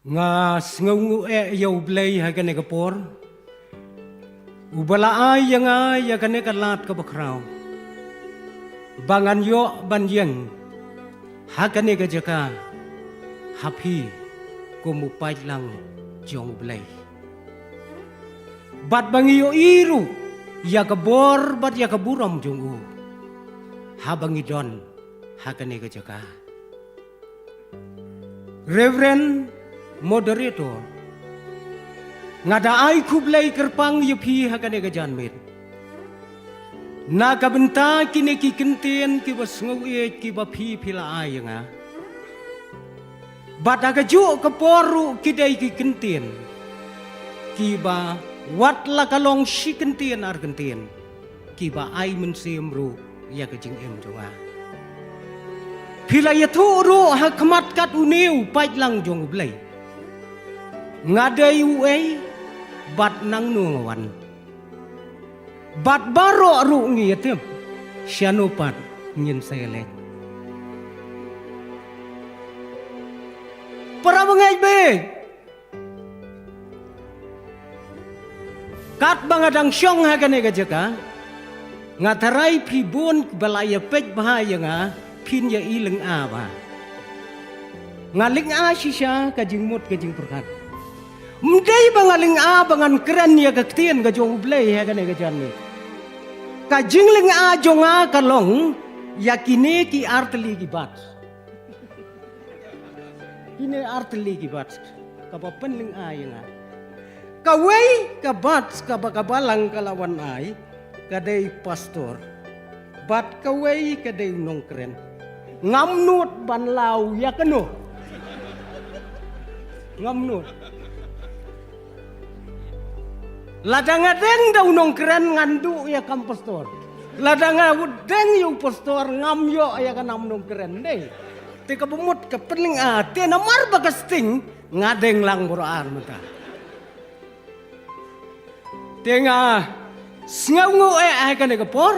nga sngungu yaw blay hagane kapor ubala ay nga yagane kalat ka bakraw bangan yo banyeng hagane ka jaka happy kumupay lang jong blay bat bangiyo iru yakabor bat yakaburam jong u habang idon hagane ka jaka Reverend Moderator ngada ay kublay kerpang yupi hagane gajan mit nakabenta kini kikintien kibas ngawit kibapi pila ay nga bat agaju kaporu kidai kikintien kiba wat la kalong shikintien argentien kiba ay mensimru ya kajing em jonga pila yatu ru hakmat kat uniu pait lang jong blay ngadai uai bat nang nuawan bat baro ru ngiatep sianupat ngin sele para bangai be kat bangadang syong hagane gajaka ngatarai pibun balaya pej bahaya nga pin ya ileng aba ngaling asisya kajing mut kajing perkat Mday bangaling bangan keren ya kaktian ka jong ublay ya kane ka jan ka jingling jonga kalong yakine ki artli ki bat kine artli ki bat ka papenling nga ka way ka bat ka bakabalang kalawan ay kadai pastor bat ka way kadai nong keren ngamnut banlaw ya kano ngamnut ladang adeng daw nong keren ngandu ya kam pastor. Ladang adeng yung pastor ngam yo ya kanam nong keren deh. Te kabumut ka pening te namar bagasting ngadeng lang buraar mata. Te nga sngawngu ay kan kapor.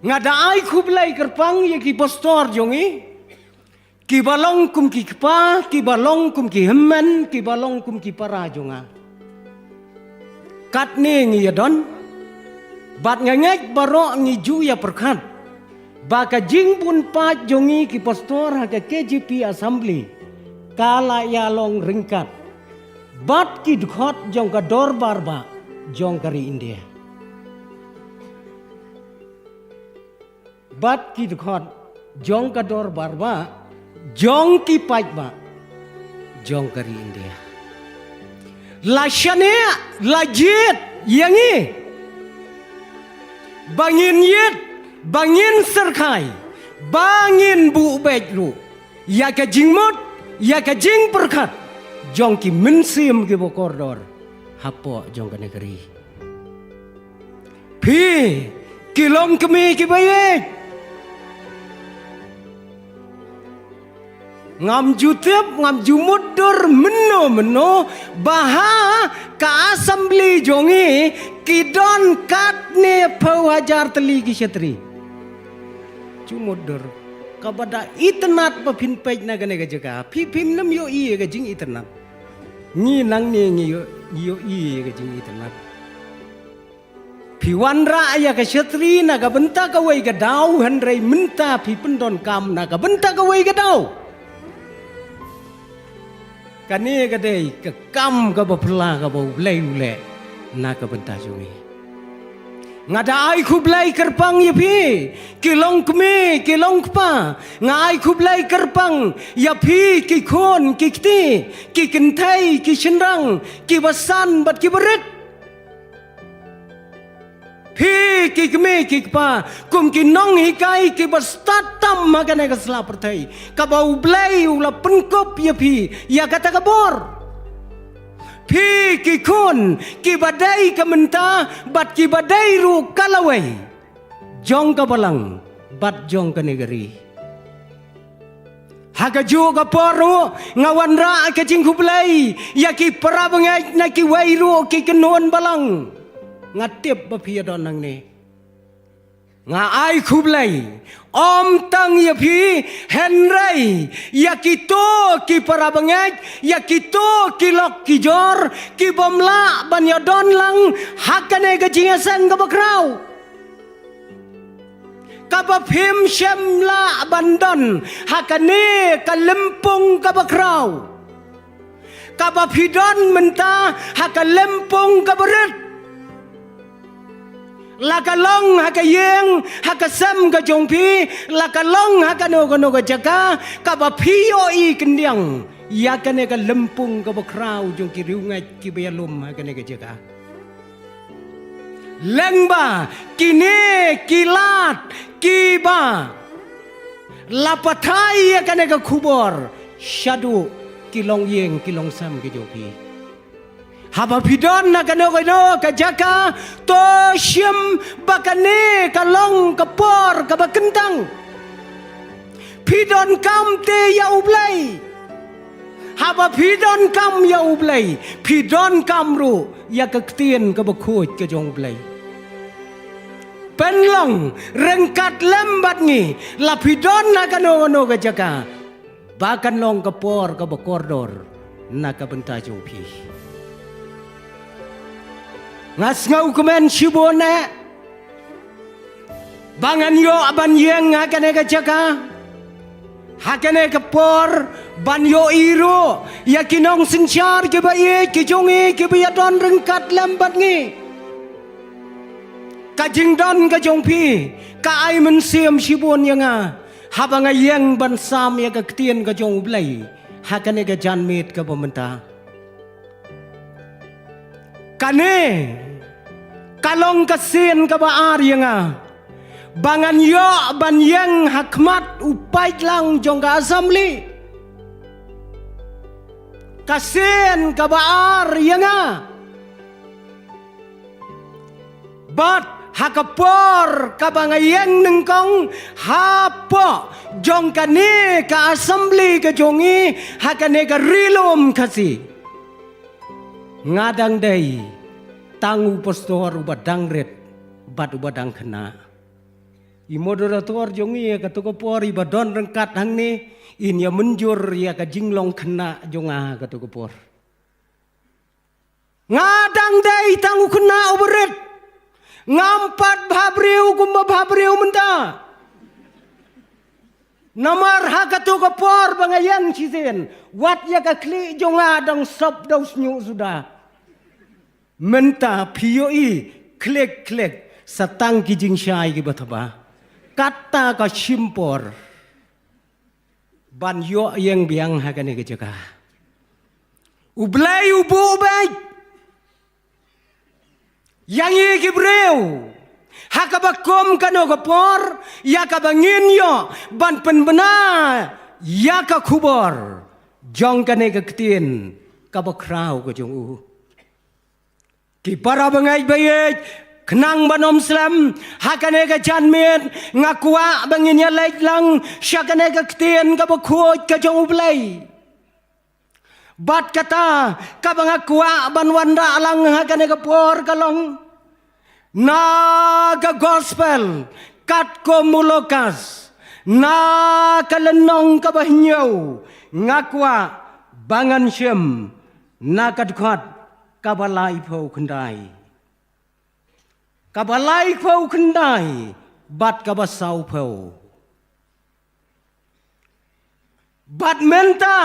Ngada ay kublay kerpang ya ki pastor jongi. Ki balong kum ki kpa, ki balong kum ki hemmen, ki balong kum ki para jonga. Kat ni ngiyadon bat ngangek baro ngiju ya perkat baka jing pun pat jongi ki pastor haka KJP assembly kala ya long ringkat bat ki dukhot jong ka dor barba jong kari India bat ki dukhot jong ka dor barba jong ki pajba jong kari India Lasyane lajit yangi bangin yit bangin serkai bangin bu bejlu ya ka jingmot ya ka jing perkat jong ki mensim ki bokordor hapo jong ka negeri pi kilom kemi ki bayek ngam jutep ngam jumudur meno baha ka assembly jongi kidon katne pawajar teli ki syatri jumudur kabada itnat papin pej na gane gajaga pipim nam yo i ga jing itnat ni nang ni yo i ga jing itnat piwanra ya ka syatri na ga benta ka wai ga daw handrai menta pipendon kam na ga benta ka wai ga daw kani kadai ke kam ka bapla ka bau blai ule na ka benta jungi ngada ai kublai kerpang ya pi kilong kme kilong pa ngai kublai kerpang ya pi ki kon ki kti ki kentai ki shenrang ki basan bat ki beret pi ki kme ki pa kum ki nong hikai ki bastatam magane ka sla pertai ka bau blai ula penkop ya pi ya kata kabor pi ki kun ki badai ka menta bat ki badai ru kalawai jong ka balang bat jong ka negeri haga jo ka poru ngawan ra ka jing kublai ya ki parabangai na ki wairu ki kenon balang ngatip bapia donang ni nga ai khublai om tang ya phi henrai ya kito ki parabangaj ya kito ki lok ki jor ki bomla ban ya don lang hakane ga jingasan ga bakrau kaba phim shemla bandon hakane ka lempung ka bakrau kaba phidon menta haka lempung ka berat lakalong haka yeng haka sam ka jongpi lakalong haka no ka jaka kaba phiyo i kendiang ya kane ka lempung ka bakrau jong ki riungai ki bayalum haka ne ka jaka lengba kine kilat kiba lapathai ya kane ka khubor shadu kilong yeng kilong sam ke jopi haba pidon na kano ka jaka to syem bakane kalong kapor ka bakentang pidon kam te ya ublai haba pidon kam ya ublai pidon kam ru ya kektien ka bakhoj ka jong ublai penlong rengkat lembat ngi la pidon na kano ka jaka bakan long kapor ka bakordor na ka benta jopi ngas ngau kemen shibona bangan yo aban yeng hakane ka jaka hakane ka por ban yo iro ya kinong sinchar ke bae ke jongi ke biya don rengkat lambat ngi ka jingdon ka jongpi ka ai men siam shibon yanga habanga yeng ban sam ya ka ktien ka jong blai hakane ka janmit ka bomenta kane kalong kasin ka baar yanga bangan yo ban yang hakmat upai lang jong ka assembly kasin ka baar yanga bat hakapor ka bangayeng nengkong hapo jong kane ka assembly ka jongi hakane ka rilom kasi ngadang day tangu pastor ubadang red bat ubadang kena i moderator jongi ka to por ibadon rengkat hang ni inya menjur ya ka jinglong kena jonga ka to por ngadang day tangu kena uberet ngampat bhabriu kumba bhabriu menta namar hakatu ka por bangayan chisen wat ya ka kli jonga dang sop daus nyu sudah menta phioi klik klik satang ki jing shai ki bathaba kata ka shimpor ban yo yang biang hakane ke jaga ublai ubu ubai yang ye kibreu hakabakom kano kapor ya kabangin yo ban penbena ya ka khubor jong kane ka ktien ka bakrau ka jong u ki para bangai bayet kenang banom slam hakane ka janmet ngakwa bangin ya laik lang syakane ka ktien ka bakhoj ka jong ublai bat kata kabangakwa banwanda alang hakane ka por kalong naga gospel kat ko mulokas na kalenong kabahnyau ngakwa bangan syem nakadkhat kabalai phau khandai bat kabasau phau bat menta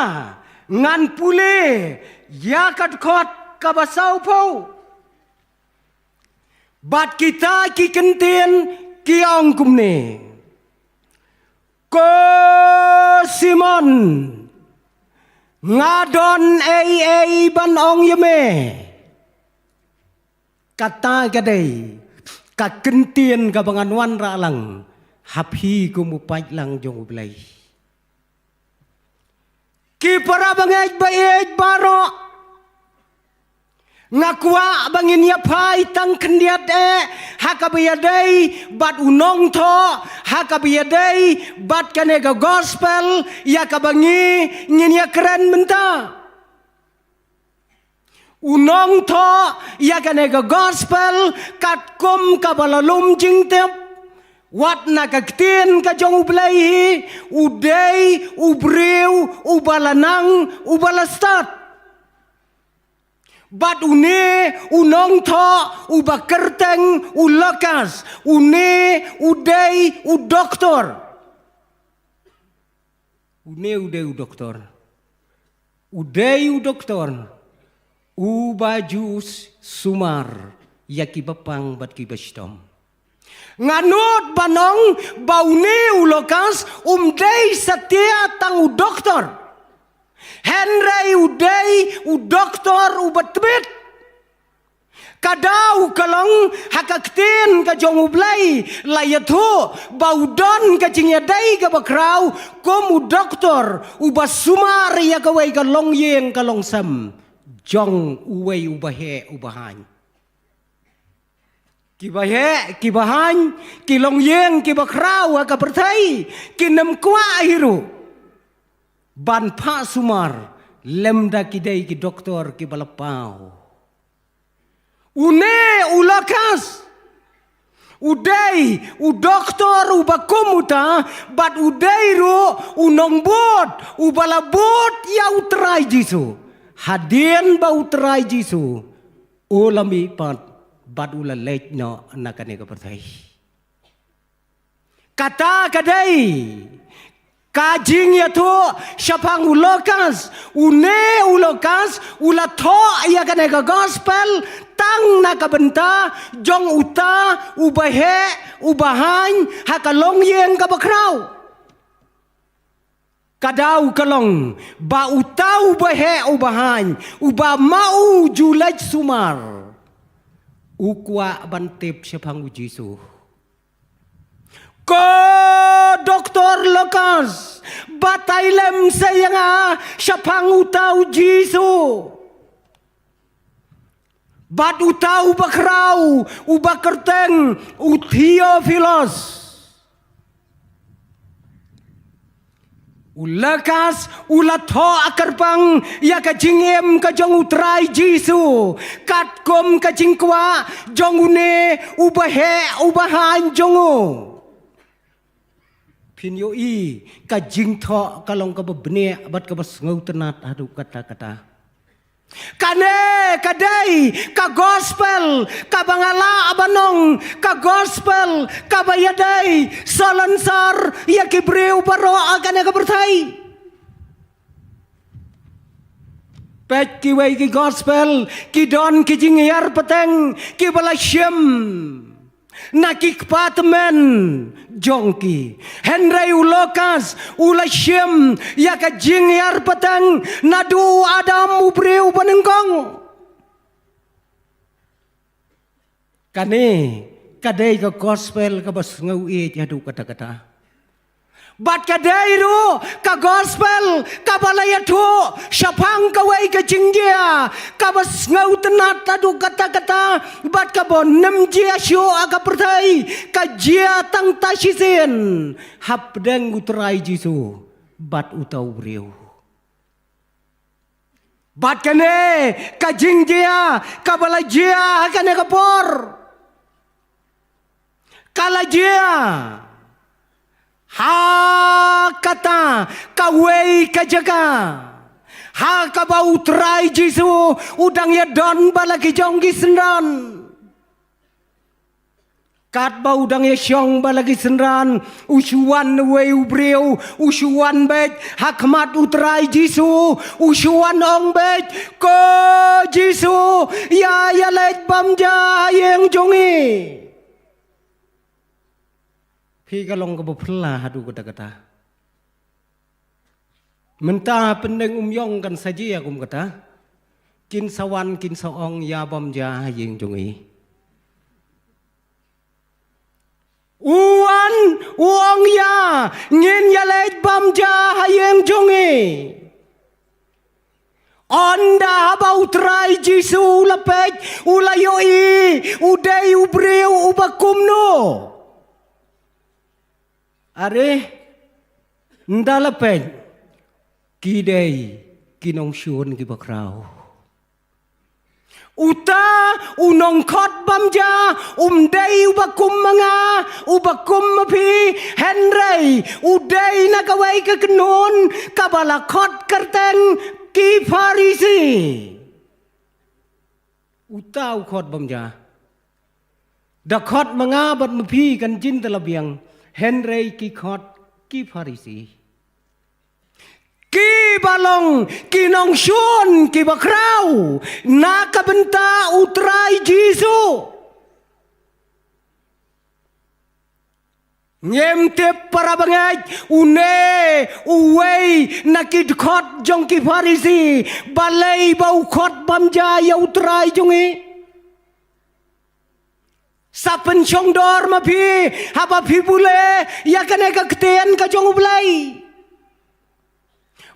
ngan pule yakat khot kabasau phau bat kita ki kentien ki ong kumne ko simon ngadon ai ban ong yeme kata kadai ka kentien ka banganwan ra lang hapi ko mupai lang jong ublai ki para bangaj baej baro ngakwa bangin ya pai tang kendiat hakabiadai bat unong tho hakabiadai bat kanega gospel ya kabangi ngin ya keren menta unong tho ya kanega gospel katkum kabalalum jingtep Wat nakaktin ka jong ublay, uday, ubriw, ubalanang, ubalastat. Bat une, unong to, ubakerteng, ulakas, une, uday, udoktor. Une, uday, udoktor. Uday, udoktor. Ubajus sumar, yakibapang bat kibastom. Nganut banong baune ulokas umday satia tang udoktor. Henry uday udoktor ubatbit. Kadau kalong hakaktin ka jong ublay layatu baudon ka jingyadai ka bakraw kom udoktor ubasumar ya kaway kalong yeng kalong sam jong uway ubahe ubahan. Kibahe, kibahan, kilong yeng, kibakraw, kapertay, kinamkwa hiru. Ban pa sumar, lemda kiday ki doktor kibalapaw. Une ulakas. Uday, udoktor ubakumuta, bat uday ro unongbot, ubalabot ya utray jisu. Hadien ba utray jisu. Ulami pat. Bad ula late no nakane ka pertai. Kata kadai kajing ya tu syapang ulokas une ulokas ula tho ya kane ka gospel tang nakabenta jong uta ubahe ubahan hakalong yeng ka bakraw. Kadau kalong ba uta ubahe ubahan uba mau julaj sumar. Ukwa bantip syapang ujisu. Ko doktor lokas batailem sayanga syapang utau jisu. Bat utau bakrau ubakerteng utiofilos. Ulakas ulatho akarpang ya kajingem kajong utray jisu katkom kajingkwa jongune ubahe ubahan jongo pinyo I kajingtho kalong kababne bat kabas ngau tenat adu kata-kata kane kadai ka gospel ka bangala abanong ka gospel ka bayadai salansar ya kibreu baro agane ka bertai pet kiwai ki gospel ki don ki jingyar peteng ki balasyem nakik patmen jongki Henry ulokas ulasyem ya ka jingyar peteng nadu adam ubreu panengkong kane kadai ka gospel ka bas ngau e jadu kata-kata bat kadai ru ka gospel ka balayatu syapang kawai ka jingjia ka bas ngau tenat adu kata-kata bat ka bonem jia syo aga pertai ka jia tang tasisen hapdeng utrai jisu bat utau breu bat kane ka jingjia ka balajia kane ka por kalajia ha kata kawei kajaga ha kabau trai jisu udang ya don balaki jonggi senran kat bau udang ya syong balaki senran usuan wei ubreu usuan bet hakmat utrai jisu usuan ong bet ko jisu ya let bamja yang jongi Pi kalong kebeplah adu kata-kata. Mentah pendeng umyong kan saja aku kata. Kin sawan kin saong ya bam ja yeng jongi. Uan uong ya ngin ya leit bam ja yeng jongi. Onda bau trai jisu lepek ulayoi udai ubreu ubakumno. Are ndalapen kidei kinong syun ki bakraw Uta unong khot bamja day ubakum mga ubakum mapi Henry uday nakaway kagnon kabala khot karteng ki Farisi. Uta khot bamja da khot mga bat mapi kan jin talabiang Henry ki khot ki Farisi. Ki balong kinong syun ki bakraw nakabenta utray Jisu. Nyemtep para bangay une uway nakidkot jong ki Farisi balay bau khot bamja ya utray jongi. Sapen syong dor mapi haba pi bule ya kane kakten ka jong ublay.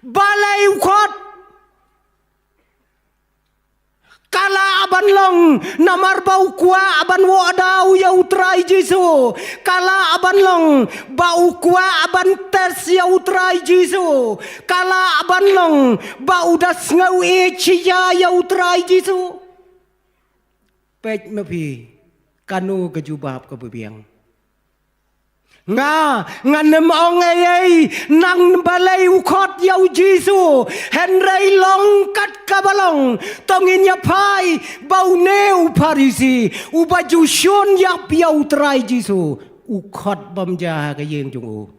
Balay ukot kala aban long namar bau kwa aban wo adau ya utray Jisu. Kala aban long bau kwa aban tes ya utray Jisu. Kala aban long bau das ngau e chia ya utray Jisu. Pej mapi kanu kejubab kebebiang. Nga nemong ay nang balay ukot yaw Jisu Henry long kat kabalong tongin yapay bauneu Farisi ubaju syun yap yaw tray Jisu ukot bamja kayeng jong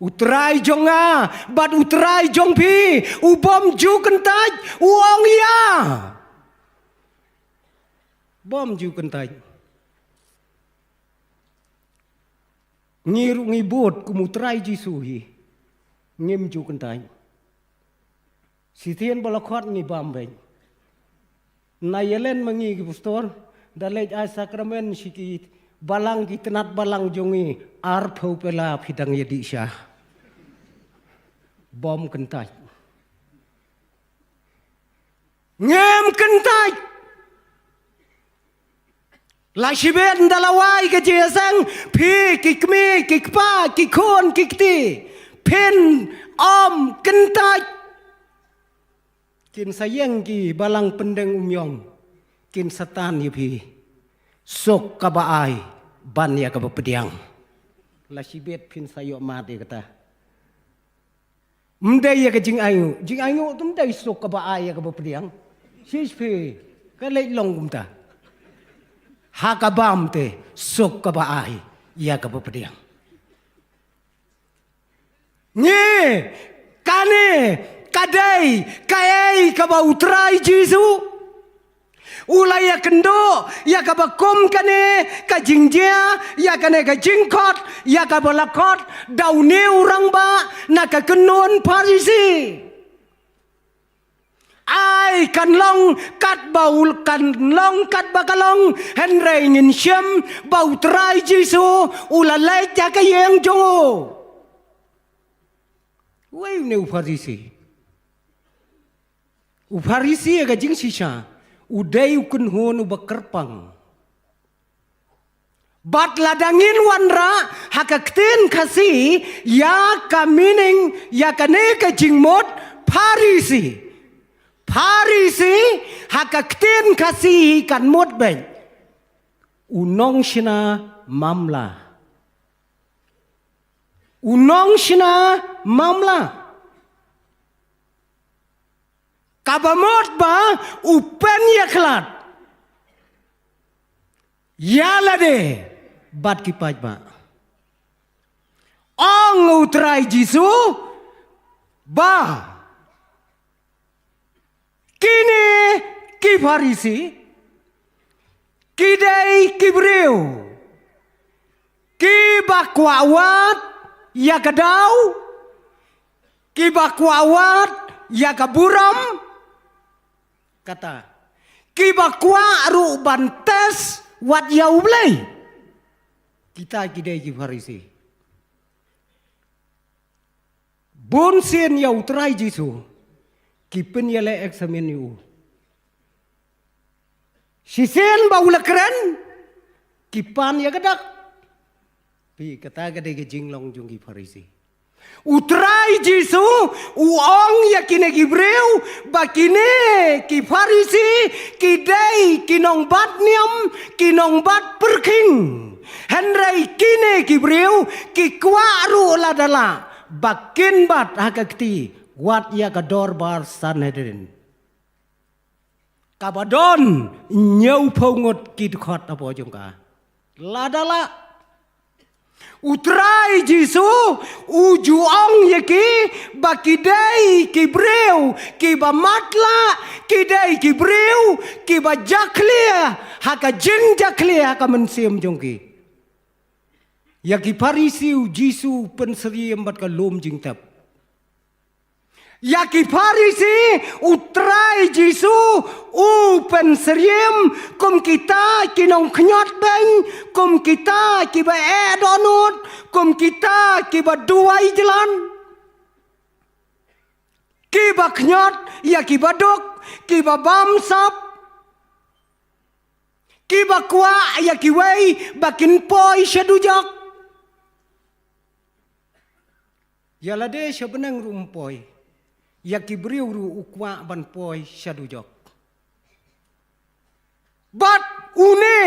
utray jong nga bat utray jong pi ubom ju kentaj uong ya bom ju kentaj. Ngiru ngibut kumutray Jisu hi ngim ju kentay sitien balakot ngi bambeng nayelen mangi ki pastor dalej ay sakramen sikit balang ki tenat balang jongi arpau pela phidang yedi sya bom kentay ngem kentay. Lasibet dalaway ke jesang pi kikmi kikpa kikon kikti pen om kentaj kin sayang ki balang pendeng umyong kin satan yupi sok kabaay ban ya kabapediang lasibet pin sayo mati kata mday ya ke jing ayu tum day sok kabaay ya kabapediang sispi kalay long kumta hakabam te sok kabaay ya kabapediang. Nye kane kadai kayai kabautray Jisu ulay ya kendo ya kabakom kane kajingjia ya kane kajingkot ya kabalakot daune urang ba nakakenon Farisi. Ai kan long kat baul kan long kat bakalong Henry ngin syem bau tray Jisu ulalay ja kayeng jongo. Wai ne Farisi. Farisi ga jing sisa uday ukun hon ubakerpang. Bat ladangin wanra hakaktin kasi ya kamining ya kane ka jingmot Farisi. Farisi hakaktin kasih kan mot bay unong sina mamla kabamot ba upen yaklat yalade bat kipaj ba ong utray Jisu ba kini ki Farisi kidai kibreu ki bakwawat ya kadau ki bakwawat ya kaburam kata ki bakwa ru bantes wat ya ublay kita kidai ki Farisi bonsen ya utray Jisu kipen yale eksamen yu sisen baula keren kipan ya gadak pi kata gade ge jinglong jung ki Farisi Utrai Jisu uong ya kine Gibreu bakine ki Farisi ki dei kinong bat niam kinong bat perking Henry kine Gibreu ki kwaru ladala bakin bat hakakti wat ya kador bar Sanhedrin kabadon nyau pongot ki khot apa jongka ladala Utrai Jisu ujuong yaki bakidei kibreu kiba matla kidei kibreu kiba jaklia haka jeng jaklia haka mensiam jongki yaki Farisiu Jisu penseriam bat ka lom jing tap yaki Farisi utrai Jisu penseriam kum kita kinong knyot beng kum kita kiba donut kum kita kiba duai jalan kiba knyot ya kiba dok kiba bamsap kiba kwa ya kiwei bakin poi syadujak ya lade sebenang rumpoi ya kibriu ru ukwa ban poi syadujak bat une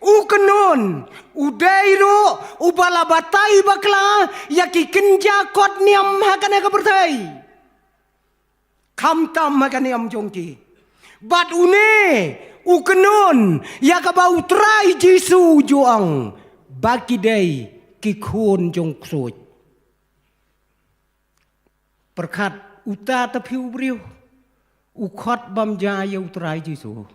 ukenon udairu ubalabatai bakla yaki kenja kot niam hakane kapertai kamtam hakane am jongki bat une ukenon yakabau trai Jisu juang baki dei kikun jong ksoj perkat uta tapiu briu ukot bam jaya utrai Jisu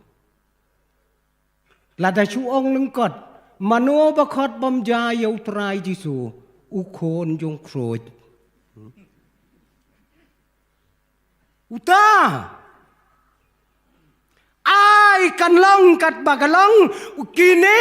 lada chuong lengkot mano bakot bam jaya utrai Jisu ukon jong kroj uta ai kan long kat bagalong kine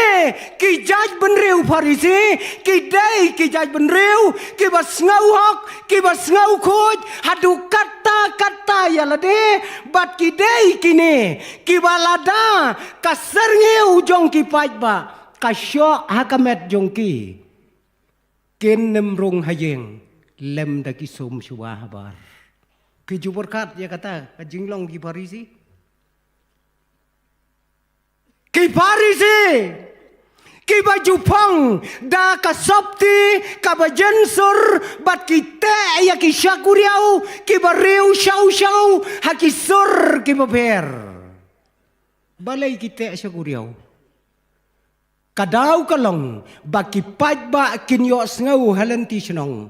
ki jaj benreu Farisi ki dei ki jaj benreu ki bas ngau hok ki bas ngau khoj hadu kata ya lade bat ki dei kine ki balada kaserneu jong ki pajba kasyo hakamet jong ki ken nemrong hayeng lem da ki som shwa habar ki juberkat ya kata jinglong ki Farisi ki Farisi ki baju pang da ka sabti ka bajensur bat kita ya ki syakuriau ki bareu syau haki sur ki baber balai kita syakuriau kadau kalong baki pajba kinyo ngau halenti senong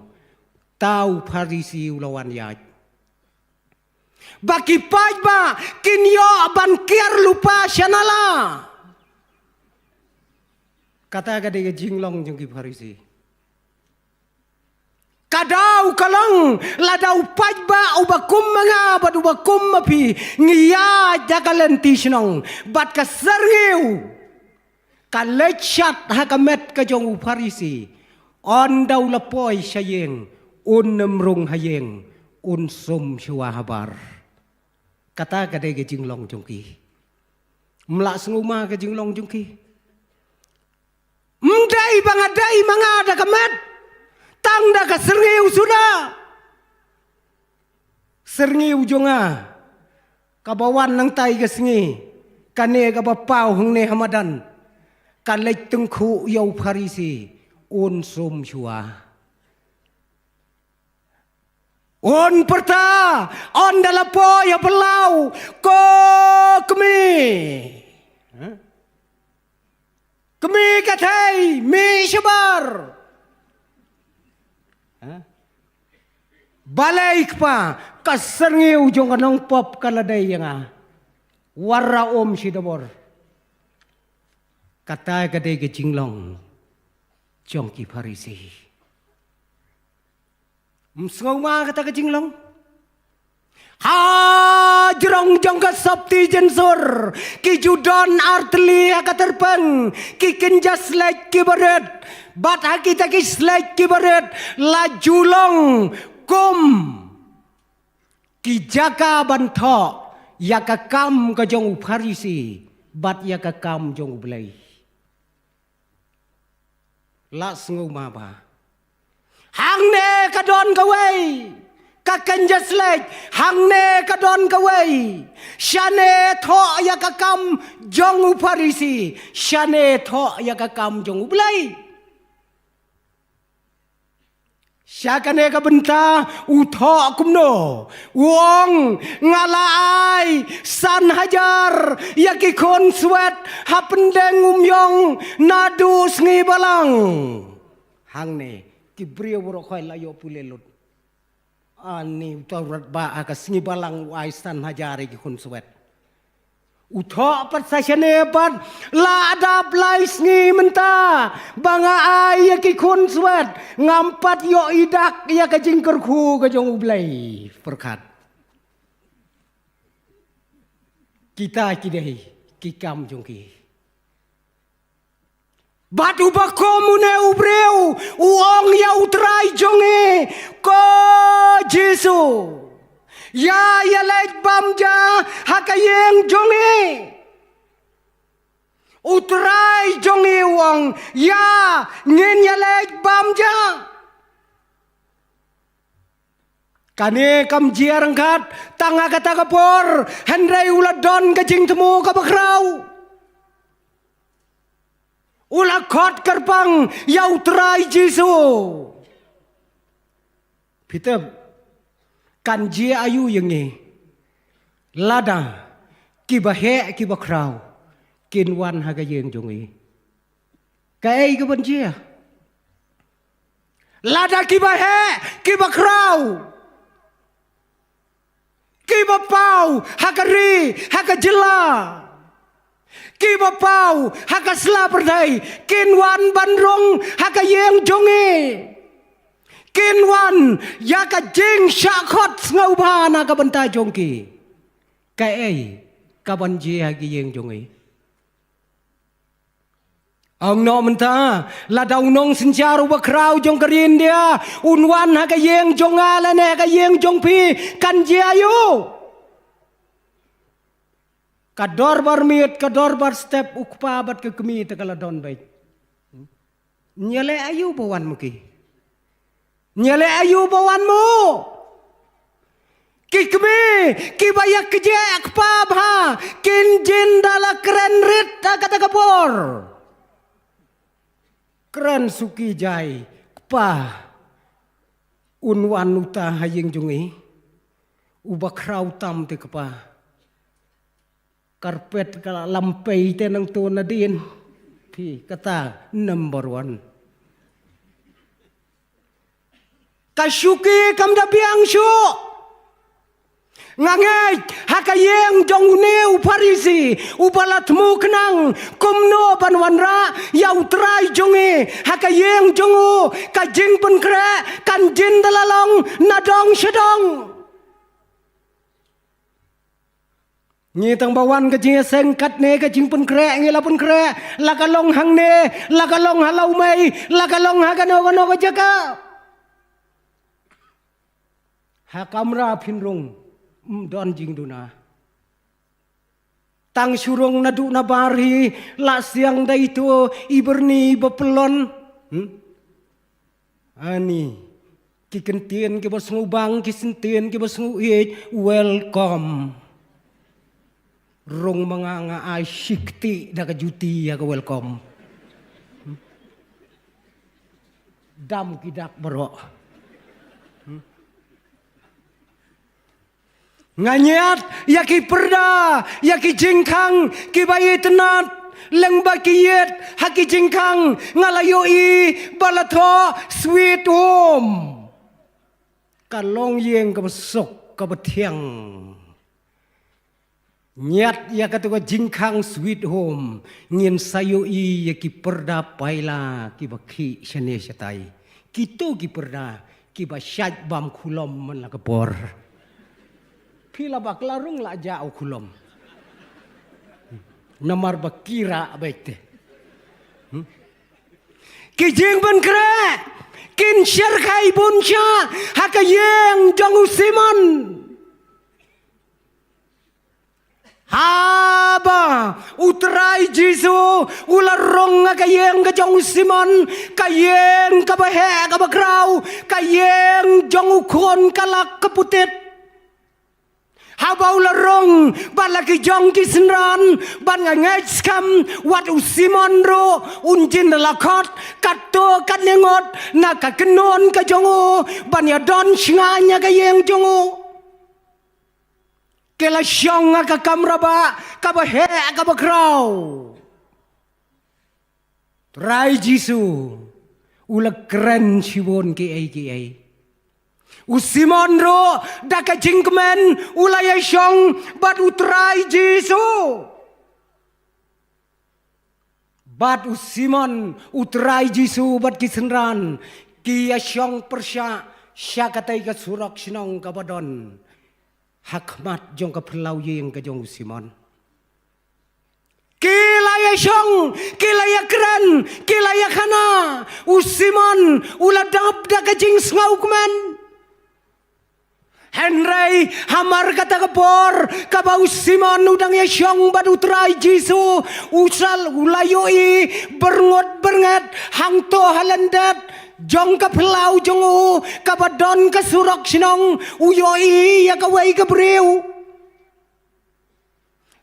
tau Farisi ulawan yaj baki pajba kinyo bankier lupa syanala kata kadai jinglong jengki Farisi kadau kalong ladau pajba ubakum mangabad ubakum mapi ngiya jagalenti senong bat kaserngeu kalechat hakamet kajong Farisi on daw lapoy sayeng un nemrong hayeng un som sywa habar kata kadai jinglong jengki melak senguma ke jinglong jengki mdai bangadai mangada kamet tangda ka serngeu sudah serngeu jonga kabawan nang tai ka sengi kane ka bapau hengne hamadan kalek tengku yau Farisi un som sywa on perta on dalapo ya pelau ko kemi kemi katai mi syabar balik pa kaserngiu jong kanong pop kaladai yang warra om sidabor kata kadai ke jinglong jong ki Farisi msngau ma kata ke jinglong ha jerong jong ka sabti jensur ki judon artli ka terpeng ki kenjas lek ki baret bat hakita ki slek ki baret la julong kum ki jaka bantho ya ka kam ka jong Farisi bat ya ka kam jong belai la sngau ma ba hang ne kadon kawai kakan jaslek hang ne kadon kawai shane tho ya kakam jong uparisi shane tho ya kakam jong ublai syakane ka benta utho kumno wong ngalai san hajar yaki kon swet hapendeng umyong nadu sngi balang hang ne kibriyo bro khoi layo pulelut ani utawrat ba aka sngi balang wai san hajar yaki kon swet utho pat sashane pat la adab lai sngi menta banga ai yaki kon swet ngampat yo idak ya ka jingker khu ka jong ublai perkat kita kidai kikam jongki batu bakomune ubreu uong ya utrai jonge ko Jesu ya lek bamja hakayeng jonge utrai jonge wong ya ngin ya lek bamja kane kam jiarangkat tanga kata kapor hendrai uladon kajing temu kabakrau ula khot kerpang ya utrai Jesu Peter kan jia ayu yengi lada kibahe kibakrau kinwan hagayeng jongi kai ke banjia lada kibahe kibakrau kibapau hakari hakajela kibapau hakasla perdai kinwan bandrong hakayeng jongi kinwan yaka jing syakot ngaubana ka benta jongki kai ka banji hagi yeng jongi ang no menta la daw nong sinjaru bakrau jong kerin dia unwan haka yeng jongala ne ka yeng jongpi kan jiayu kador bar miet kador bar step ukpa bat ke kemi tekala don baik nyele ayu bawan muki nyale ayu bawanmu kikme kibayak kejek pabha kinjin dala keren rit kata kapor keren suki jai pa unwan uta hayeng jungi ubakrau tam te kapa karpet kala lampai te nang to nadin pi kata number 1 kasuki kam da biang syu ngangai hakayeng jong ne uparisi ubalatmu kenang kumno banwanra ya utrai jonge hakayeng jongu kajing penkre kanjin dalalong nadong sedong nyi tang bawan kajing sengkat ne kajing penkre ngila penkre lakalong hang ne lakalong halau mai lakalong hagano gono jaga hakamra pinrung don jing duna tang surung nadu nabari la siang da itu iberni bepelon ani kikentien ke bos ngubang kisentien ke bos nguit welcome rung manganga asyikti da kajuti ya ke welcome dam kidak bro nganyat yaki perda yaki jingkang kibayi tenat lengba kiyet haki jingkang ngalayoi balatho sweet home kalong yeng kabesok kabetiang nyat ya kata jingkang sweet home ngin sayoi yaki perda paila kibaki shane shatai kitu ki perda kibasyat bam kulom man lakapor pila baklarung la jauh kulom namar bakira baik teh kijing ban kre kin syar kai buncha hakayeng jong simon Haba utrai Jisu ularong kayeng kajong Simon kayeng kabahe kabakraw kayeng jong ukon kalak keputit haba ularong balaki jong kisnran ban ngaj skam wat Simon ro unjin lakot kato kanengot nakakenon kajongo ban ya don shinganya kayeng jongo kela syong ka kamraba kabahe kabakraw trai Jisu ulag keren sibon ki ai Usimon ro daka jingkemen ulaya syong bat utrai Jisu bat Usimon utrai Jisu bat kisenran ki syong persya syakatai ka surak sinong kabadon hakmat jong ka pelau yeng ka jong Simon kilaya syong kilaya keren kilaya kana Usimon uladap daka jing sngau kemen Henry hamar kata kepor kabau Simon udang ya syong bad utrai Jisu usal ulayoi berngot bernget hangto halendet jong ka pelau jongu kabadon ka surok sinong uyoi ya kawai kabreu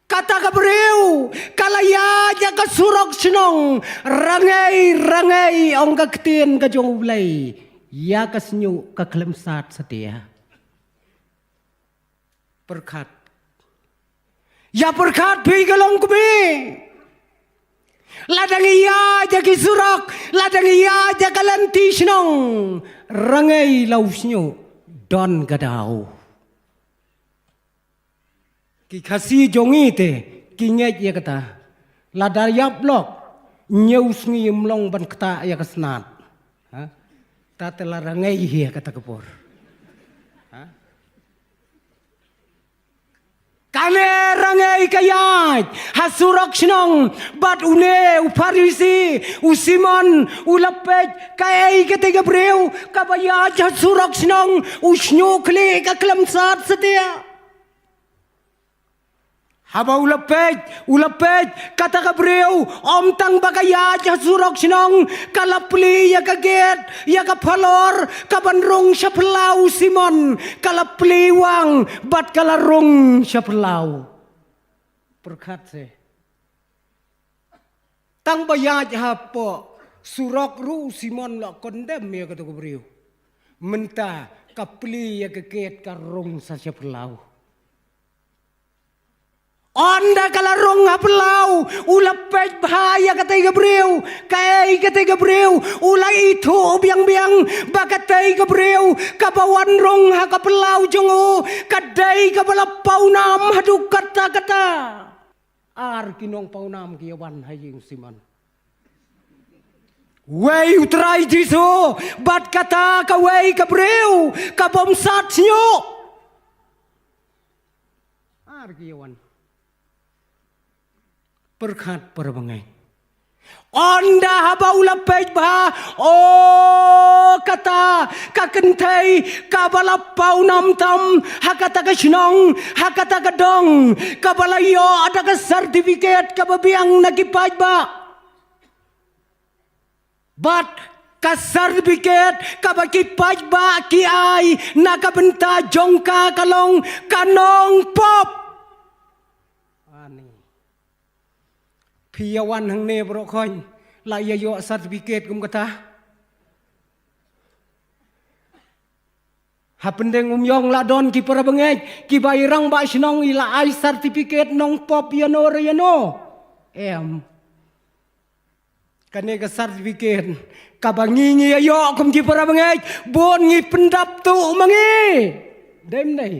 kata kabreu kalaya ya ka surok sinong rangai ong ka ketin ka jong ulay ya ka senyu ka klemsat setia berkat ya berkat bigalong kumi ladang iya jagi surak ladang iya jagalanti sinong rangai lausnyo don gadau ki kasi jongi te kinget ya kata ladayap lok nyeus ngi mlong ban kata ya kesnat ha tatela rangai ya kata kepor kane rangai kayat hasurak sinong bat une uparisi usimon ulapet kay ketiga breu kabayat hasurak sinong usnyukli kaklamsat setia haba ulapet kata kabreu om tang bagayat hasurak sinong kalapli ya kaget ya kapalor kabanrong siya pelau Simon kalapli wang bat kalarong siya pelau berkat se tang bayat hapo surak ru Simon la kondem ya kata kabreu menta kapli ya kaget karong sa siya pelau onda kalarong hapelau ulapet bahaya kata Gabriel kay kata Gabriel ulay itu biang bakatai Gabriel kabawan rong hakapelau jongo kadai kabalapau nam hadu kata ar kinong pau nam kiyawan haying Simon Wei utrai Jisu bat kata kawei Gabriel kabomsat sinyo ar kiyawan berkat perbangai onda haba ulapet bah oh kata kakentai kabalapau nam tam hakata ka sinong hakata ka dong kabalayo ada ka sertifikat kababiang nagipaj ba bat ka sertifikat kabakipaj ba ki ay nakabenta jongka kalong kanong pop piyawan hang ne bro koin la ya yo sertifikat kum kata hapendeng yong la don ki para bengej ki bairang ba sinong ila ai sertifikat nong pop yano em kane ka sertifikat kabangingi ayo kum ki para bengej bon ngi pendap tu mangi dem dai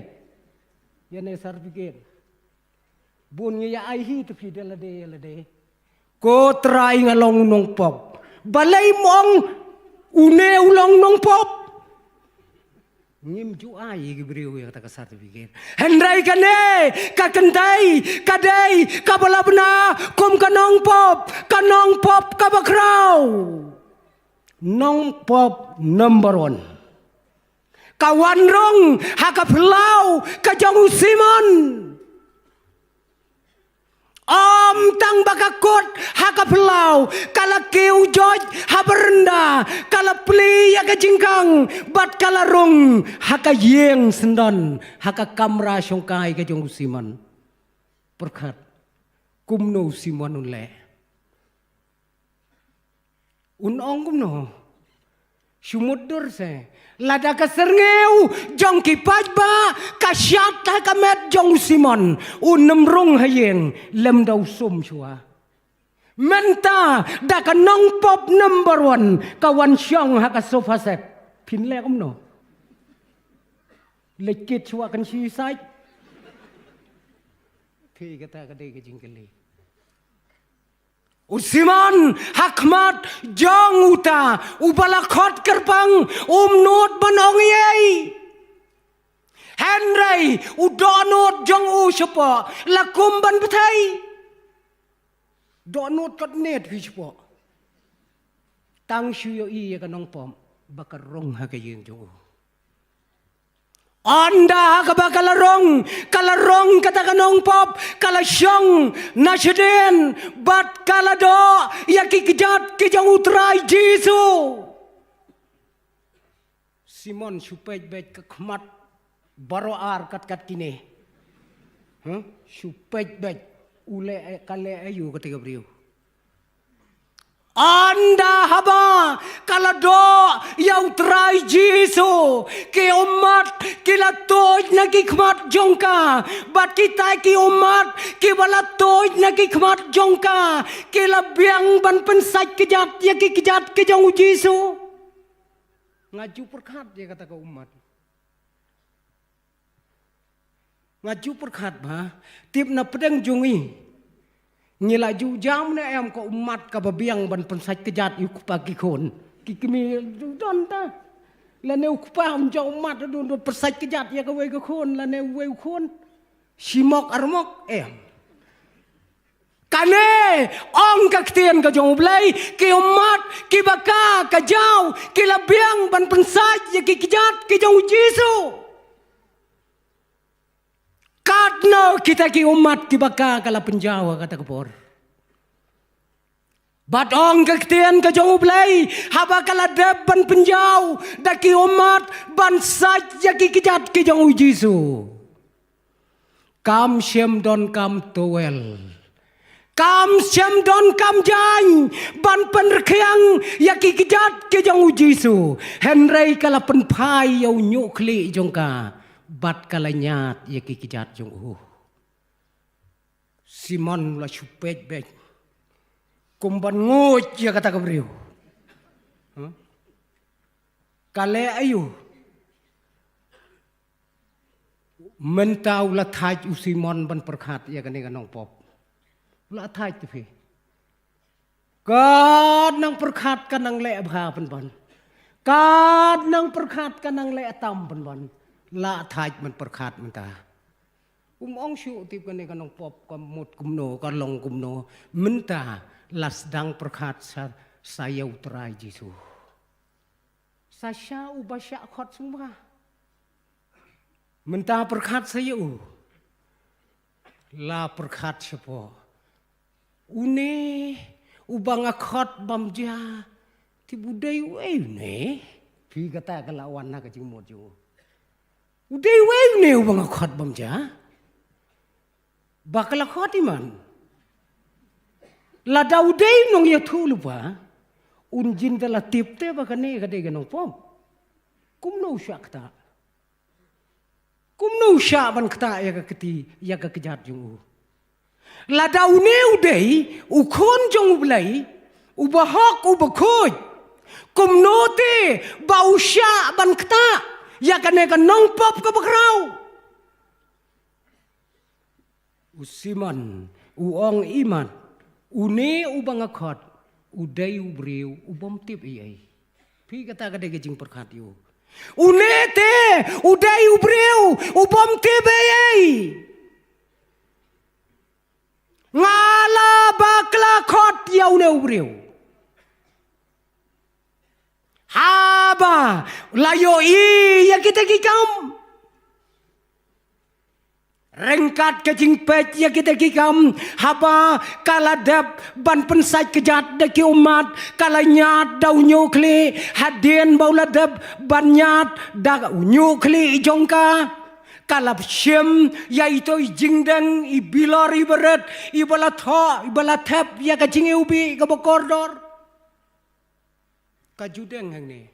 yane sertifikat bon ngi ya ai hi tu fi de la de ko try ngalong nong pop balay mong une ulong nong pop ngim ju ai gibriu ya kata sertifikat hendrai kane kakendai kadai kabalabna kom kanong pop kabakraw nong pop number 1 kawan rong hakapelau kajong Simon Om tang bakakot hakapelau kala keu joj haberenda kala pli ya kajingkang bat kala rong haka yeng sendon haka kamra syongkai ke jong Simon perkat kumno Simon unle unong kumno sumudur se lada kaserngeu jong kipaj ba kasyat hakamet jong Simon unemrung hayeng lem dau sum chua menta da kanong pop number 1 kawan syong haka sofa set pin le kumno lekit chua kan si sai phi kata kade ke jingkeli Simon hakmat jong uta ubalakot kerpang not banong yei Henry udonot jong usapa lakum ban betai donot kat net hispo tang shuyo i ka nong pom bakarong ha kayeng jong Anda kabakalarong kalarong kata kanong pop kalasyong nasyeden bat kalado yakikijat kijang utray Jesu Simon supej bet kakmat baroar kat kini supej bet ule kale ayu ketika beliau Anda haba kalado yaw try Jesu ki umat kila toj nagikmat jongka bat kita ki umat ki bala toj nagikmat jongka kila biang ban pensaj kejat ya ki kejat ke jong Jesu ngaju perkat dia kata ke umat ngaju perkat ba tip na pedang jongi Ngila ju jam na em ko umat ka babiang ban pensaj kejat yu pagi kon kikimi don ta la ne ukpa um ja umat don pensaj kejat ya ka we ka kon la ne we kon simok armok em kane ong ka ktien ka jong blai ki umat ki baka ka jaw ki labiang ban pensaj ya ki kejat ki jong Jesu Katno kita ki umat ki baka kala penjawa kata kepor. Badong kektian ke jong ublay haba kala depan penjau daki umat bansaj ya ki kijat ki jong Jesu. Kam syem don kam towel. Kam syem don kam jany ban penrekyang ya ki kijat ki jong Jesu. Henry kala penpai yau nyukli jongka. Bat kalanyat ya kikijat jong Simon la supej bej kumban ngut ya kata kabriu kale ayu mentau la thaj u Simon ban perkhat ya kane kanong pop la thaj tu phi kad nang perkhat kanang le bha ban kad nang perkhat kanang le tam ban La thaj man perkhat man ta ong syu tip kane kanong pop kamut kumno kalong kumno menta lasdang perkhat saya utrai Jesu sasya ubasya khot semua menta perkhat saya la perkhat sepo une ubang khot bamja tibudai we ne pi kata kalawan na ka jingmot jo Uday wew ne ubang khot bamja bakala khot iman la da uday nong ya thulu ba unjin da la tipte ba kane ka de ganong pom kumno syakta kumno sya ban kta ya ka keti ya ka kejat jung la da une uday ukhon jong blai ubahok ubakhoy kumno te ba usya ban kta Ya kane ka nong pop ka bakraw. Usiman, uong iman, une ubang akot, uday ubriw, ubom tip iyay. Pi kata ka dege jing perkat yu. Une te, uday ubriw, ubom tip iyay. Ngala bakla kot yaw ne ubriw. Haba layo i ya kita kikam Rengkat ke jing pet ya kita kikam haba kala dap ban pensai kejat de ki umat kala nyat dau nyukli hadien baula dap ban nyat da nyukli jongka kala shem ya itu jingdang i bilor i beret i bala tho i bala thep ya ka jing ubi ka bokordor ka judeng hang ni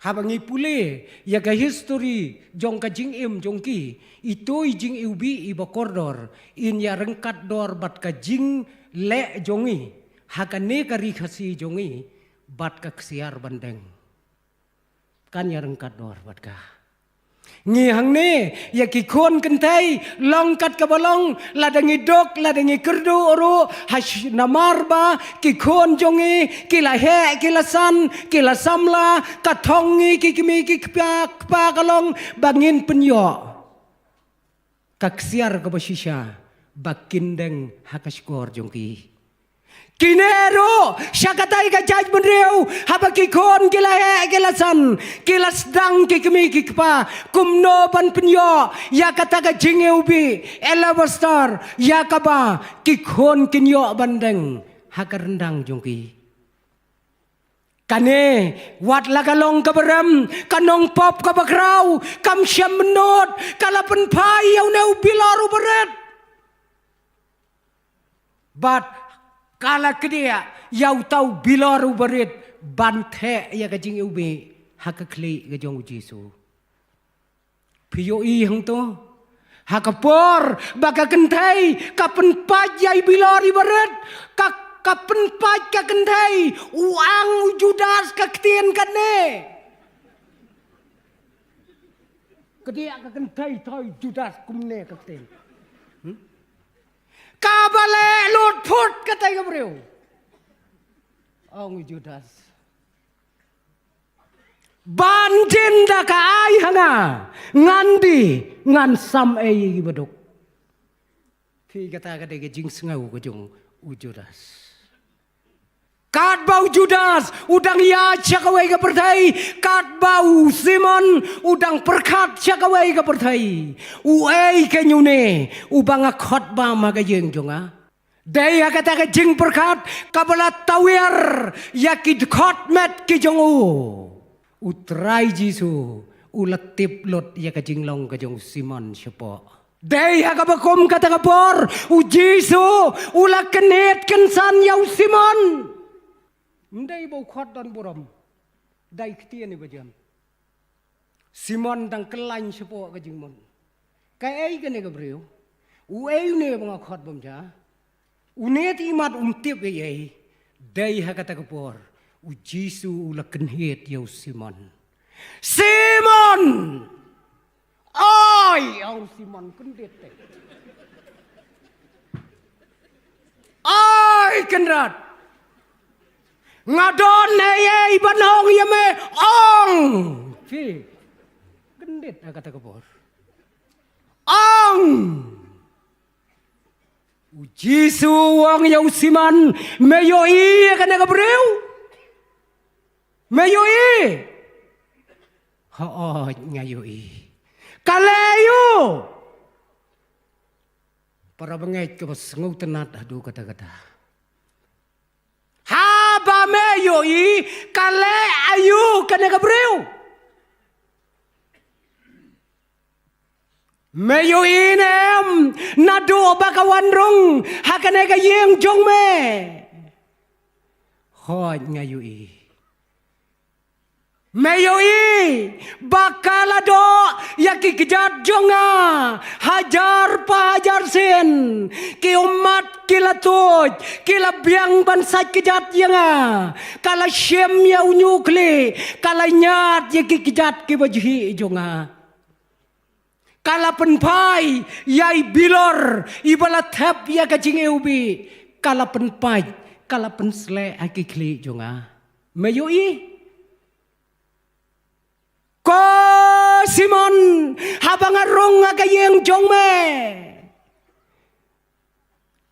habangi pule ya ka history jong ka jing im jongki itu jing ubi iba kordor in ya rengkat dor bat ka jing le jongi hakane ka rikhasi jongi bat ka ksiar bandeng kan ya rengkat dor bat ka ngi hang ne ya ki khon kan thai long kat ka balong ladangi dok ladangi kerdu oro hash namar ba ki khon jongi ki la he ki la san ki la samla ka thongi ki kimi ki pa kalong bangin penyo kaksiar ka basisha bakindeng hakaskor jongki kinero syakatai ka jaj benreu habaki kon kila kilasan kilas dang kikmi kikpa kumno ban penyo ya kata ka jingeubi elabastar ya kaba kikon kinyo bandeng hakarendang jongki kane wat lagalong kabaram kanong pop kabakraw kam syam menot kalapan pai yaw neu bilaru beret bat kala kedia yau tau bilaru berit banthe ya kajing ube hakakli gajong Jisu piyo i hang to hakapor baka kentai kapen pajai bilari berit kapen paj ka kentai uang Judas ka ketien kane kedia ka kentai toy Judas kumne ka ketien kabale lut put katay kabreu ang Judas banjin da ka ay hanga ngandi ngan sam ay ibadok fi kata kata ke jing sengau ke jong Judas kat bau Judas udang ya cakawai ka pertai kat bau Simon udang perkat cakawai ka pertai uai ke nyune ubanga khot ba ma ka jeng jonga dei kata ka jing perkat kabala tawir yakid khot met ki jongu utrai Jisu ulatip lot ya ka jing long ka jong Simon syapo dei ka bakom kata ka por u Jisu ulak kenet kensan yau Simon ndai bau khot don borom dai ktia ni bajan Simon dang kelain sepo ka jingmon ka ai ka ne ka breu u ai ne bang khot bom ja u ne ti mat tip ai dai ha kata ka por u Jisu ulaken het yau Simon ai au Simon kendet ai kenrat ngadon neye ibanong yame ong fi gendit kata kebor ong Jisu wong yau Siman meyoi kana kabreu meyoi ngayoi kaleyo para bengait ke sengau tenat aduh kata-kata haba meyoi kale ayu kana kabreu meyoi nem nado bakawan rong hakane ka yeng jong me hoj ngayoi meyoi bakalado yaki kejat jonga hajar pahajar sen ki umat kila toj kila biang bansat kejat yanga kala syem ya unyukle kala nyat yaki kejat ki bajhi jonga kala penpai yai bilor ibala thap ya kajing ubi kala penpai kala pensle akikli jonga meyoi ko Simon habang arong agayeng jong me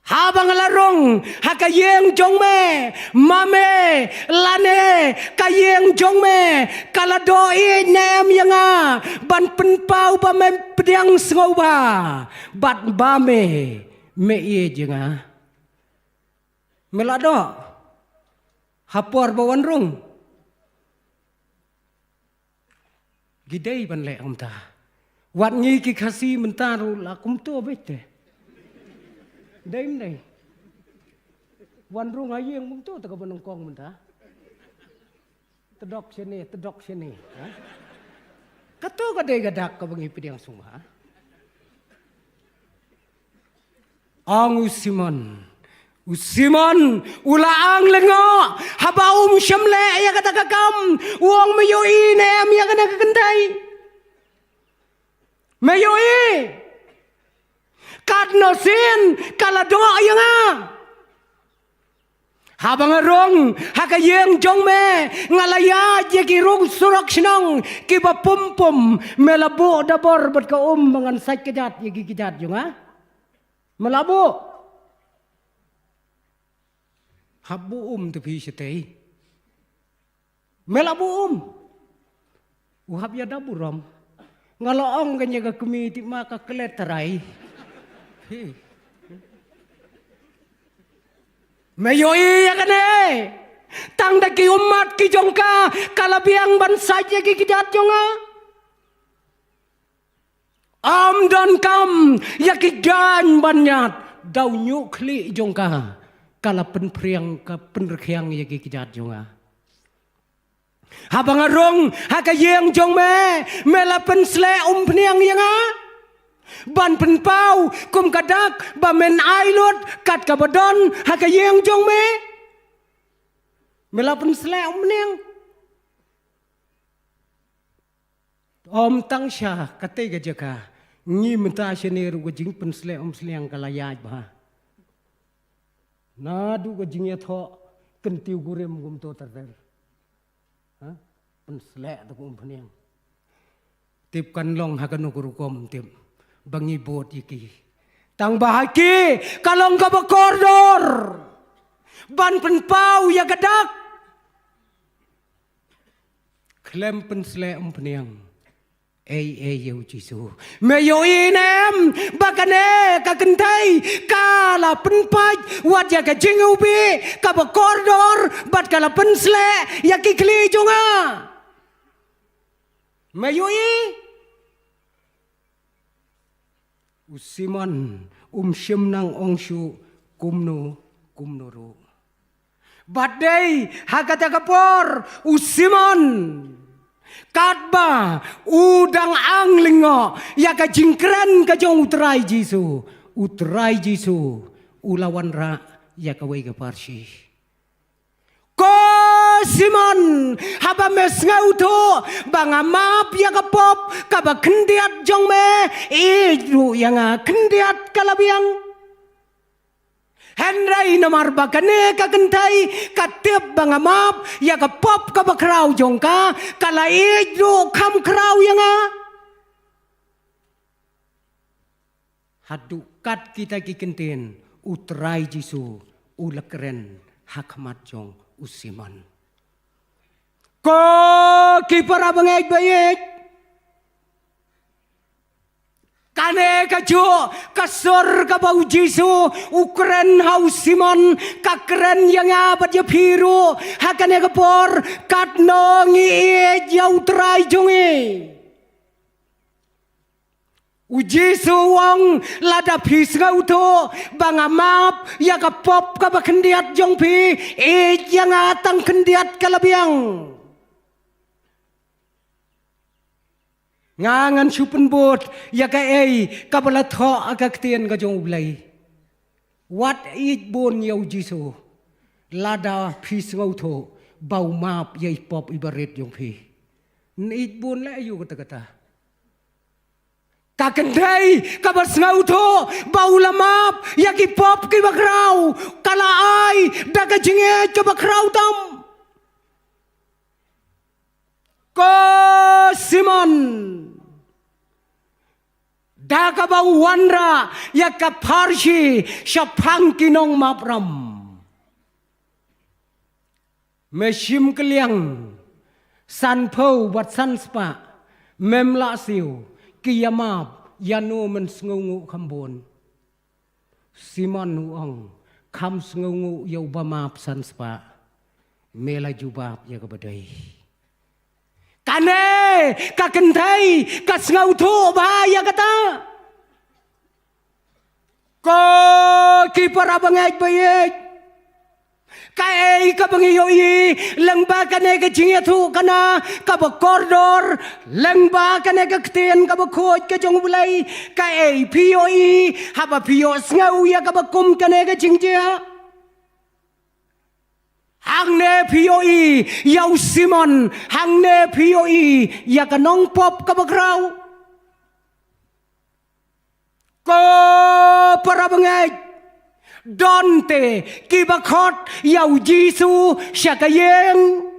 Habang larong hakayeng jong me mame lane kayeng jong me kaladoi nem yanga ban penpau ba mem pediang sengoba bat bame me ye jenga melado hapor bawan rong gidei ban le amta wat ngi ki khasi mentaru lakum to bete Daim dai. Wan rung ayeng mung tu tak benong kong menta. Tedok sini. Katu kadai gadak ka bengi pediang sungha. Ang Usiman ulaang lengo habaum syamle ya kata kakam uang meyoi nem ya kena kekendai. Meyoi Kadno sin kala doa yanga habang rong hakayeng jong me ngalaya jeki rong surak sinang kiba pum melabu dabor bat ka mangan sai kejat yegi kejat jonga melabu habu tu pi setei melabu uhab ya daburam ngaloong kanya ka kumiti maka keleterai Mayoi ya kene tang daki umat ki jongka kalabiang ban saja ki kijat jonga am dan kam ya ki dan banyat dau nyu kli jongka kala penpriang ka penrekyang ya ki kijat jonga habang arong hakayeng jong me mela pensle pniang yanga ban penpau kum kadak bamen ailot kat kabadon hakayeng jong me melapen sele omneng om tangsha kate gajaka ngi menta shenir gajing pensle seleang kalayaj ba nadu gajing ya tho kentiu gurem gum to terter ha pensle ta kum phneng tip kan long hakanu gurukom tip bangi bot iki tang bahaki kalong ka bakordor ban penpau ya gadak klem pensle pniang yeu jisu meyoi nem bakane ka kentai kala penpaj wat ya ka jingubi ka bakordor bat kala pensle ya kikli jonga meyoi Usiman syem nang ongshu kumnuru. Badai hakata kapor usiman katba udang anglingo ya ka jingkran ka jong utrai jisu ulawan ra ya ka wei ka parsi. Ko Simon haba mes ngauto banga map ya kapop kaba kendiat jong me idu yang kendiat kalabiang Henry nomor bakane ka kentai katip banga map ya kapop kaba krau jong ka kala idu kam krau yang hadukat kita kikentin utrai jisu ulakren hakmat jong Usiman. Ko kipara bangay bayik. Kane kajo kasor ka bau Jisu ukren hausiman kakren yang abad ya piru hakane kapor katno ngi ya utrai jongi. Ujisu wong lada pis ngauto bangamap ya kapop ka bakendiat jongpi yang atang kendiat kalabiang ngangan supen bot ya ka kabala tho akaktian ka jong ulai wat it bon ya ujisu lada pis ngauto bau map ya pop ibaret jongpi it bon la ayu kata-kata kakendai kabas ngauto bau lamap ya ki pop ki bakrau kala ai daga jinge coba krau tam ko Simon Daga bau wandra ya kaparshi syapang kinong mapram. Mesim keliang san pau wat san spa memla siu kiyamap yanu men sngungu kambon. Simon nuong kam sngungu yau bamap san spa mela jubab ya kabadai. Kane ka kentai ka sngau thu bahaya kata. Ko ki para bangaj bayaj. Kai ka bangiyoi lengba kane ka jingya thu kana ka ba koridor lengba kane ka ktien ka ba khoj ka jong bulai kai pioi haba pio sngau ya ka ba kum kane ka jingja. Hang ne POE yau Simon hang ne POE ya ka nong pop ka bagrau ko para bangay donte ki bakhot yau Jisu sya ka yeng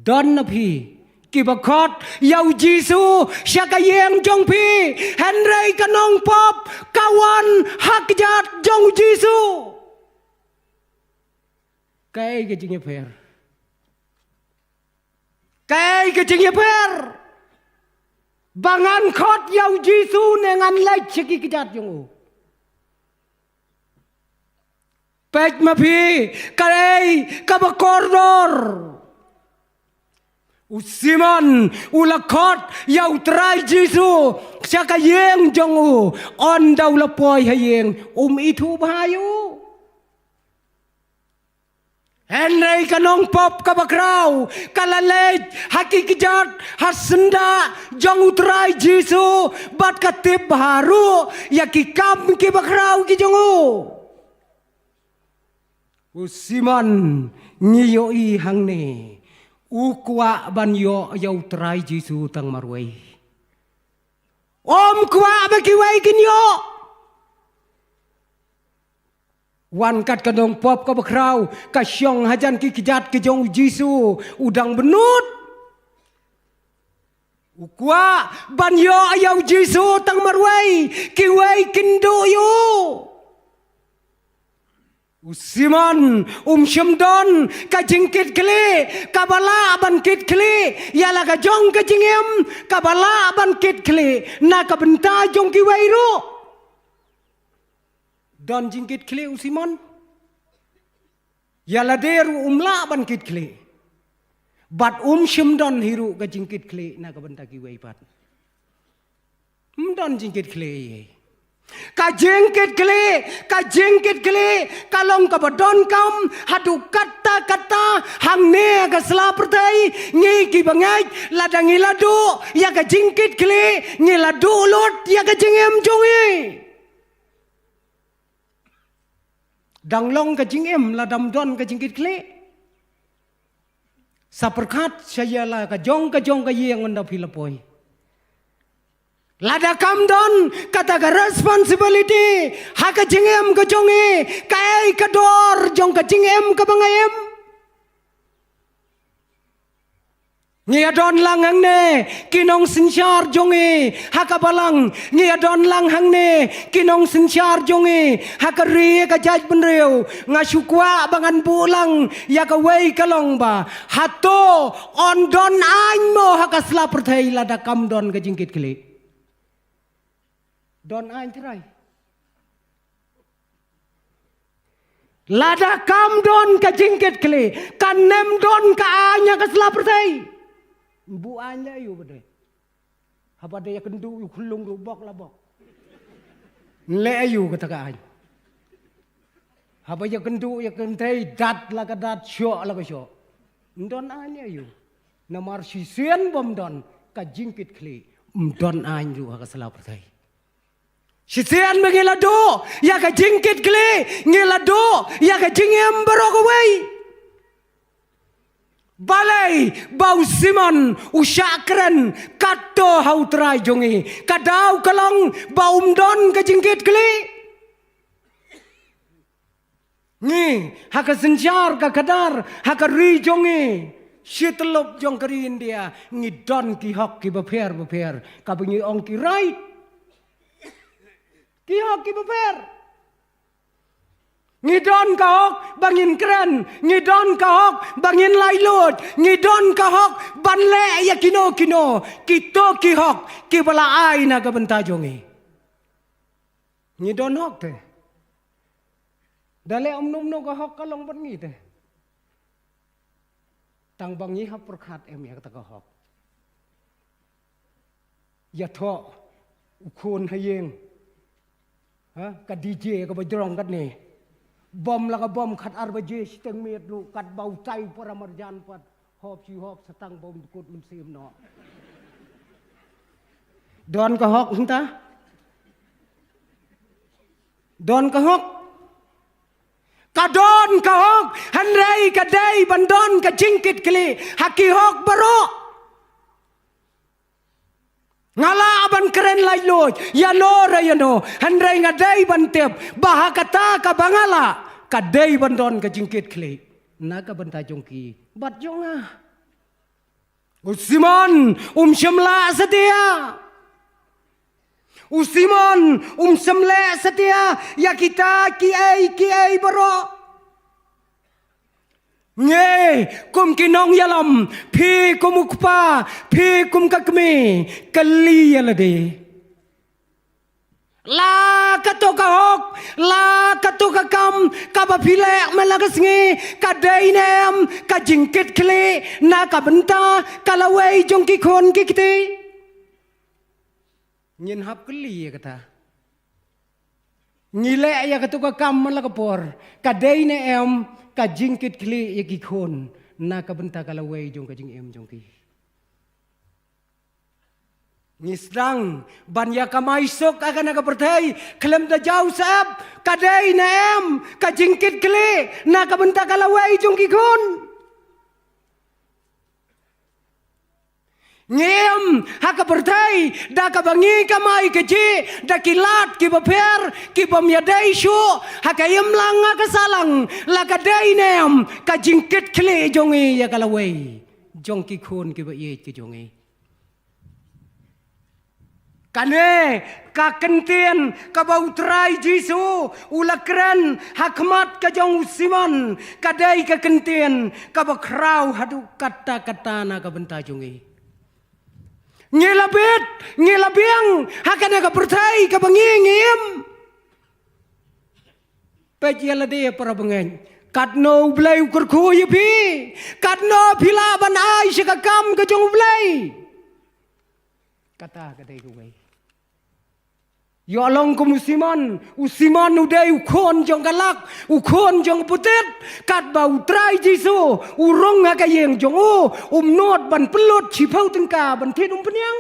don na phi ki bakhot yau Jisu sya ka yeng jong phi henry ka nong pop kawan hak jat jong Jisu. Cái chính per. Cái chính per. Bangan khot yau Jisu nengan lai chiki kijat yung. Pej mapi kai kabakordor. Usiman ulakot yau trai Jisu saka yeng jong on daw lapoy hayeng itu bahayu. Henry kanong pop kabakraw kalalej hakikijat hasenda jong utray Jisu bat katip baharu yakikam kibakraw kijongu usiman ngiyoi hangne ukwa banyo yau tray Jisu tang marway om kwa bakiway kinyo. Wan kat kadong pop ka bakraw kasyong hajan ki kijat ki jong Jisu udang benut ukwa banyo ayaw Jisu tang marway kiway kindo yo usiman syamdon ka jingkit kli kabala ban kit kli yala ka jong ka jingem kabala ban kit kli na ka benta jong kiway ro. Don jingkit kli usimon yala deru umla ban kit kli bat syamdon hiru ka jingkit kli na ka benta kiway pat don jingkit kli ka jingkit kli kalong ka badon kam hadu kata hang ne ka slapertai ngi ki bangaj ladang iladu ya ka jingkit kli ngi ladu lot ya ka jingem jongi danglong ka jingem la damdon ka jingkit kli saperkat saya la ka jong ka yeng menda pilapoy lada kamdon kata ka responsibility ha ka jingem ka jongi kai ka dor jong ka jingem ka bangayem ngia don lang hang ne kinong sinchar jongi haka balang ngia don lang hang ne kinong sinchar jongi haka ri ka jaj benreu ngasukwa bangan bulang ya ka wei kalong ba hato on don ain mo haka slaperthai lada kam don ka jingkit kli don ain trai lada kam don ka jingkit kli kanem don ka anya ka slaperthai bu anya yu bade apa dia kendu yu khulung rubok labok le yu kata ka any apa ya kendu ya kentai dat la ka dat syo la ka syo ndon anya yu namar sisien bom don ka jingkit kli ndon any yu ka sala pertai sisien mengela do ya ka jingkit kli ngela do ya ka jingem barokawai balai bau Simon usyakren kato hautrai jongi kadau kalong baum don ka jingkit kli ngi haka senjar ka kadar haka ri jongi Shitelop jong kari India ngidon ki hok ki beper kabunyi ong ki right ki hok ki beper ngidon ka hok bangin keren ngidon ka hok bangin lailot ngidon ka hok banle ya kino kito ki hok ki bala ai na ka benta jongi ngidon hok te dale om num no ka hok kalong ban ngi te tang bang yi hap perkat em ya kata hok ya tho ukun hayeng ha ka DJ ka bajrong kat ni bom la ka bom khat arba je siteng met lu kat bau tai paramarjan pat hop chi hop satang bom kut mun sim no don ka hok hunta don ka hok kadon ka hok hanrei ka dei bandon ka jingkit kli haki hok baro ngala aban keren lai loj ya no rayano hanrei ngadei bantep bahakata ka bangala ka dei bandon ka jingkit kli naga banta jongki bat jonga usimon shemla setia Usimon semle setia ya kita kiai baro nge kum kinong yalam phi kum ukpa phi kum kakme kali yalade la katoka hok la katoka kam kaba phile malagas nge kadainem ka jingkit kle na ka benta kalawai jongki khon ki kite Nyin hap keli ya kata. Ngile ya kata ka kam malakapor. Kadai ne em ka jingkit keli ya kikon. Na ka benta kalawai jong ka jing em jong ki. Ngisdang ban ya kamai sok akan aga pertai klem da jauh sab kadai ne em ka jingkit keli na ka benta kalawai jong kikon. Ngem haka pertai da ka bangi kamai keji da kilat ki beper ki pemyadai shu haka yem langa ka salang la ka dai nem ka jingkit kle jongi ya kalawai jong ki khon ki ba ye ki jongi kane ka kentien ka bautrai jisu ulakren hakmat ka jong usiman kadai ka kentien ka bakrau hadu kata na ka benta jongi Ngelabing hakana ka pertai ka bangingim pejela dia para bengen katno blai ukur ku yepi katno phila ban ai shika kam ka jong blai kata dei ku wei yo long ku usiman udai ukhon jong galak ukhon jong putet kat bau trai jisu urong ka yeng jong not ban pelot chipau tengka ban thin penyang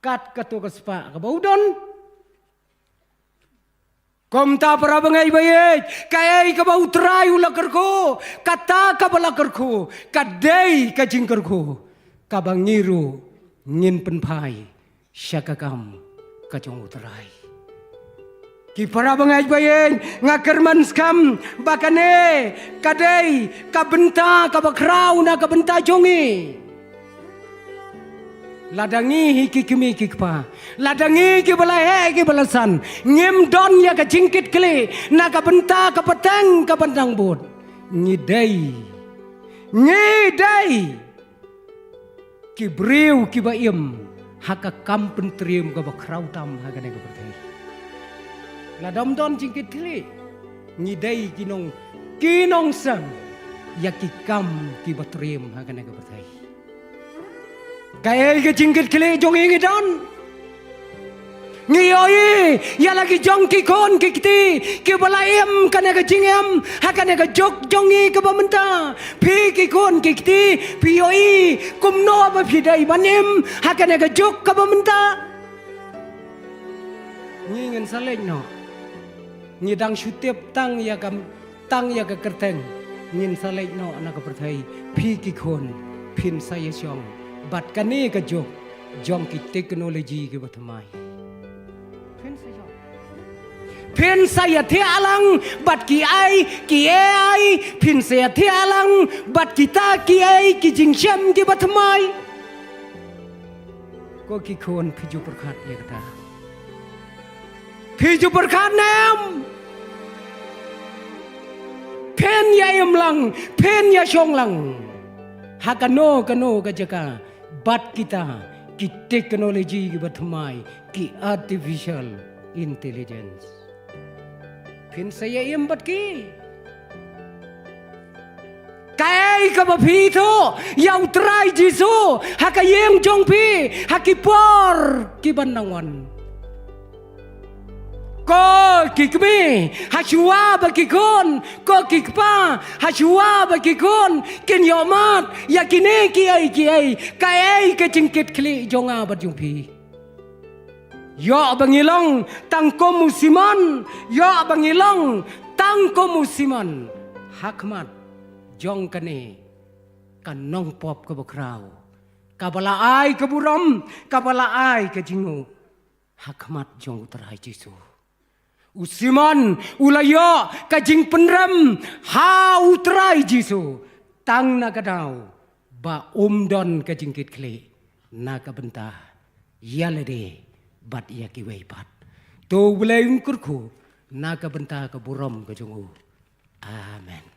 kat katu ka spa ka bau don kom ta para bangai baye kai ka bau trai ulakar ko kata ka balakar ko kadai ka jingkar ko ka bangiru ngin penpai syakakam kacong uterai ki para bangai bayen ngakerman skam bakane kadai kabenta kabakrau na kabenta jongi ladangi hiki kimi kikpa ladangi ki balahe ki balasan ngem don ya ka jingkit kle na kabenta kapatang kapandang bot ngidai ki breu ki baim haka kampen triem ka bakrau tam haka ne ka pertai la dom don jingkit kli ngidai kinong sang ya ki kam ki batriem haka ne ka pertai kai ka jingkit kli jong ngidon ngiyoi ya lagi jong ki kon ki kiti ki balaim kana ka jingem hakane ka jok jongi ka bamenta phi ki kon ki kiti pioi kumno ba phidai banim hakane ka jok ka bamenta ngingen saleng no ngidang shutep tang ya ka kerteng ngin saleng no anak ka perthai phi ki kon phin saya jong bat kane ka jok jong ki teknologi ki batmai Pin saya tialang bat ki ai pin saya tialang bat kita ki ai ki jingsem ki batmai ko ki kon phiju perkhat ya kata phiju perkhat nam pen ya lang pen ya lang hakano kano ka jaka bat kita ki teknologi ki batmai ki artificial intelligence Pin saya bat ki kai ka ba phi tho yau trai jisu hakayem jong phi hakipor ki banangan ko kikmi hachua ba kikon ko kikpa hachua ba kikon kin yomat yakine ki ai kai ka jingkit kli jonga ba jong phi Ya bangilang tangko musiman, ya bangilang tangko musiman. Hakmat jong kane kanong pop ke bakrau. Kabala ai ke buram, kabala ai ke jingu. Hakmat jong terai jisu. Usiman ulaya ka jing penram ha utrai jisu. Tang na kadau ba umdon ka jingkit kle na ka bentah. Yalade bat ia ki wei bat to bulai kurku na ka benta ka buram ka jungu amen